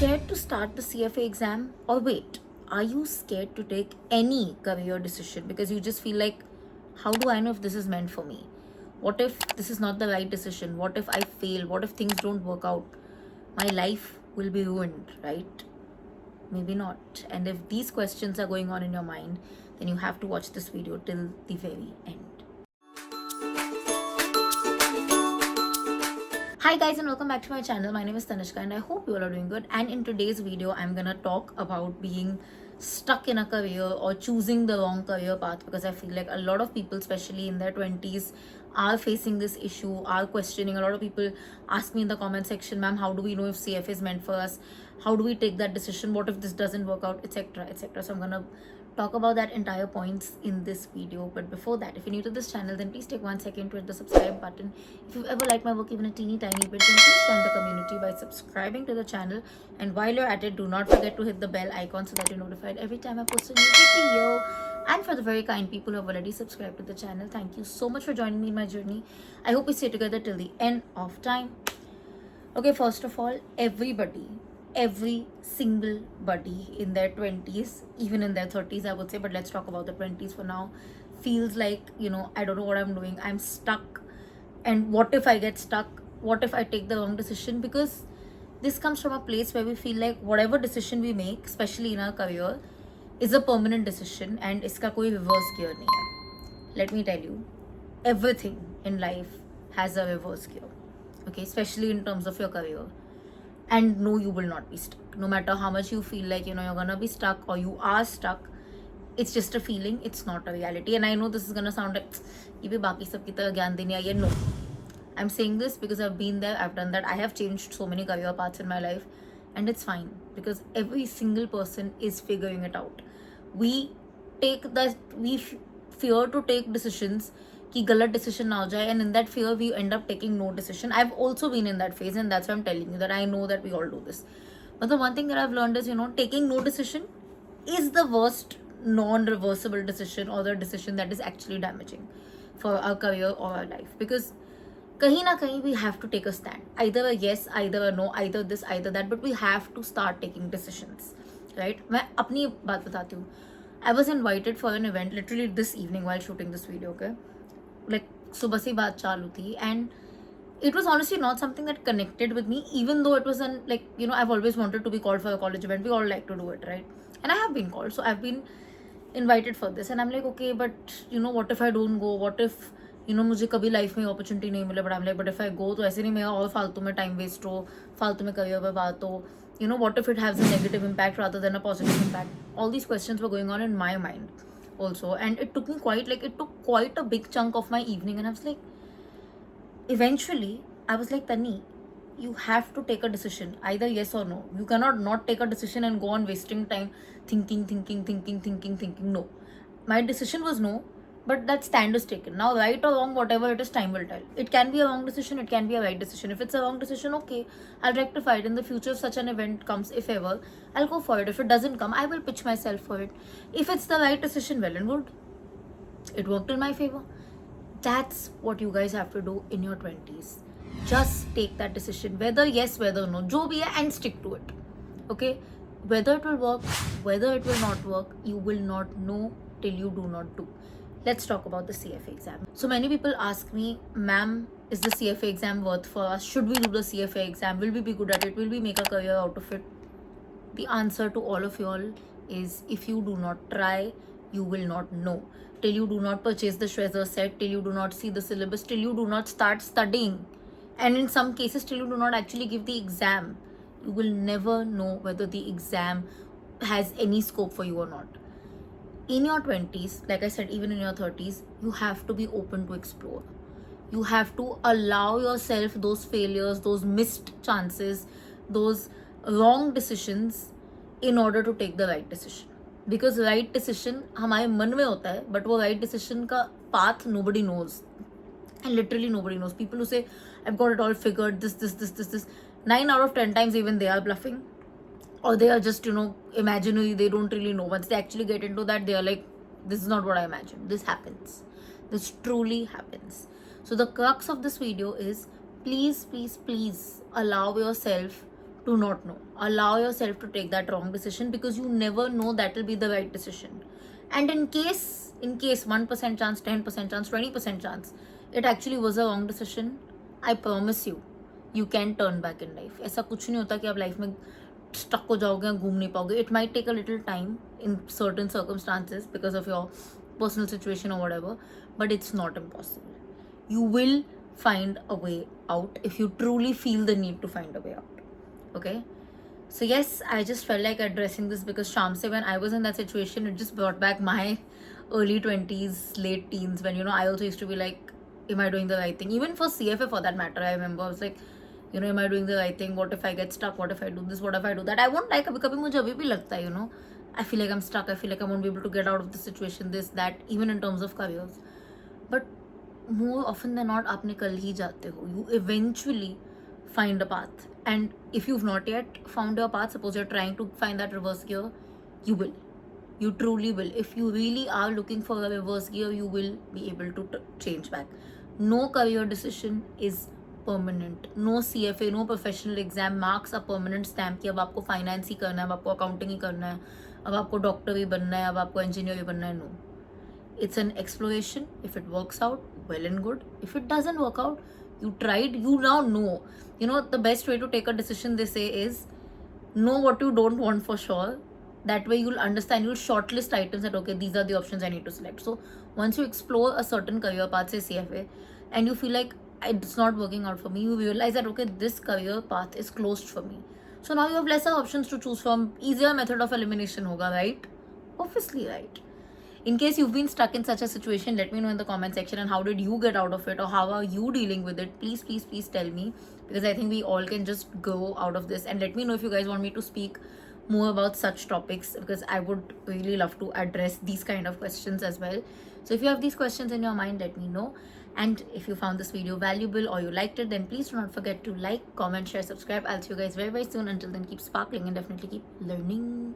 scared to start the CFA exam? Or wait, are you scared to take any career decision because you just feel like, how do I know if this is meant for me? What if this is not the right decision? What if I fail? What if things don't work out? My life will be ruined, right? Maybe not. And if these questions are going on in your mind, then you have to watch this video till the very end. Hi guys and welcome back to my channel. My name is Tanishka and I hope you all are doing good. And in today's video, I'm gonna talk about being stuck in a career or choosing the wrong career path, because I feel like a lot of people, especially in their 20s, are facing this issue, are questioning. A lot of people ask me in the comment section, ma'am, how do we know if CF is meant for us? How do we take that decision? What if this doesn't work out, etc, etc. So I'm gonna talk about that entire points in this video. But before that, if you're new to this channel, then please take 1 second to hit the subscribe button. If you've ever liked my work even a teeny tiny bit, then please join the community by subscribing to the channel. And while you're at it, do not forget to hit the bell icon so that you're notified every time I post a new video. And for the very kind people who have already subscribed to the channel, thank you so much for joining me in my journey. I hope we stay together till the end of time. Okay, first of all, every single body in their 20s, even in their 30s, I would say, but let's talk about the 20s for now, feels like, I don't know what I'm doing, I'm stuck. And what if I get stuck? What if I take the wrong decision? Because this comes from a place where we feel like whatever decision we make, especially in our career, is a permanent decision and iska koi reverse gear nahi hai. Let me tell you, everything in life has a reverse gear. Okay, especially in terms of your career. And no, you will not be stuck. No matter how much you feel like, you're gonna be stuck or you are stuck, it's just a feeling, it's not a reality. And I know this is gonna sound like, ye bhi baki sab ki tarah gyan dene aayi hai. No, I'm saying this because I've been there, I've done that. I have changed so many career paths in my life, and it's fine because every single person is figuring it out. We fear to take decisions कि गलत decision ना हो जाए, and in that fear we end up taking no decision. I've also been in that phase, and that's why I'm telling you that I know that we all do this. But the one thing that I've learned is, taking no decision is the worst non-reversible decision, or the decision that is actually damaging for our career or our life. Because kahin na kahin we have to take a stand, either a yes, either a no, either this, either that, but we have to start taking decisions, right? मैं अपनी बात बताती हूँ. I was invited for an event literally this evening while shooting this video, okay? Like सुबह से बात चालू थी, and it was honestly not something that connected with me, even though it was an, like, I've always wanted to be called for a college event. We all like to do it, right? And I have been called, so I've been invited for this, and I'm like, okay, but what if I don't go? What if मुझे कभी life में opportunity नहीं मिले? But I am like, but if I go तो ऐसे नहीं मेरा और फालतू में टाइम वेस्ट हो, फालतू में करियर पर बात हो, what if it has a negative impact rather than a positive impact? All these questions were going on in my mind also, and it took quite a big chunk of my evening. And I was like, eventually I was like, Tani, you have to take a decision, either yes or no. You cannot not take a decision and go on wasting time thinking. No, my decision was no, but that stand is taken. Now, right or wrong, whatever it is, time will tell. It can be a wrong decision, it can be a right decision. If it's a wrong decision, okay, I'll rectify it in the future. If such an event comes, if ever, I'll go for it. If it doesn't come, I will pitch myself for it. If it's the right decision, well and good, it worked in my favor. That's what you guys have to do in your 20s. Just take that decision, whether yes, whether no, jo bhi hai, and stick to it. Okay, whether it will work, whether it will not work, you will not know till you do not do. Let's talk about the CFA exam. So many people ask me, ma'am, is the CFA exam worth for us? Should we do the CFA exam? Will we be good at it? Will we make a career out of it? The answer to all of y'all is, if you do not try, you will not know. Till you do not purchase the Shredder set, till you do not see the syllabus, till you do not start studying, and in some cases till you do not actually give the exam, you will never know whether the exam has any scope for you or not. In your 20s, like I said, even in your 30s, you have to be open to explore. You have to allow yourself those failures, those missed chances, those wrong decisions in order to take the right decision. Because right decision हमारे मन में होता है, but वो right decision का path nobody knows. And literally nobody knows. People who say, I've got it all figured, this. 9 out of 10 times even they are bluffing. Or they are just, imaginary, they don't really know. Once they actually get into that, they are like, this is not what I imagined. This happens. This truly happens. So the crux of this video is, please allow yourself to not know. Allow yourself to take that wrong decision because you never know that will be the right decision. And in case 1% chance, 10% chance, 20% chance, it actually was a wrong decision, I promise you can turn back in life. ऐसा कुछ नहीं होता कि आप life में stuck हो जाओगे, घूम नहीं पाओगे. It might take a little time in certain circumstances because of your personal situation or whatever, but it's not impossible. You will find a way out if you truly feel the need to find a way out. Okay, so yes, I just felt like addressing this because Sham se, when I was in that situation, it just brought back my early 20s, late teens, when I also used to be like, am I doing the right thing? Even for CFA for that matter, I remember I was like, am I doing the right thing? What if I get stuck? What if I do this? What if I do that? I won't like, kabhi मुझे अभी भी लगता है, I feel like I'm stuck. I feel like I won't be able to get out of the situation, this, that, even in terms of careers. But more often than not, आप निकल ही जाते हो. You eventually find a path. And if you've not yet found your path, suppose you're trying to find that reverse gear, you will. You truly will. If you really are looking for a reverse gear, you will be able to change back. No career decision is permanent. No CFA, no professional exam marks a permanent stamp कि अब आपको finance ही करना है, अब आपको accounting ही करना है, अब आपको डॉक्टर ही बनना है, अब आपको इंजीनियर ही बनना है. No. It's an exploration. If it works out, well and good. If it doesn't work out, you tried, you now know. The best way to take a decision, they say, is know what you don't want for sure. That way you'll understand, you'll shortlist items that, okay, these are the options I need to select. So once you explore a certain career path, say CFA, and you feel like it's not working out for me, you realize that, okay, this career path is closed for me. So now you have lesser options to choose from. Easier method of elimination hoga, right? Obviously, right. In case you've been stuck in such a situation, let me know in the comment section, and how did you get out of it, or how are you dealing with it? Please, please, please tell me, because I think we all can just go out of this. And let me know if you guys want me to speak more about such topics, because I would really love to address these kind of questions as well. So if you have these questions in your mind, let me know. And if you found this video valuable or you liked it, then please do not forget to like, comment, share, subscribe. I'll see you guys very, very soon. Until then, keep sparkling and definitely keep learning.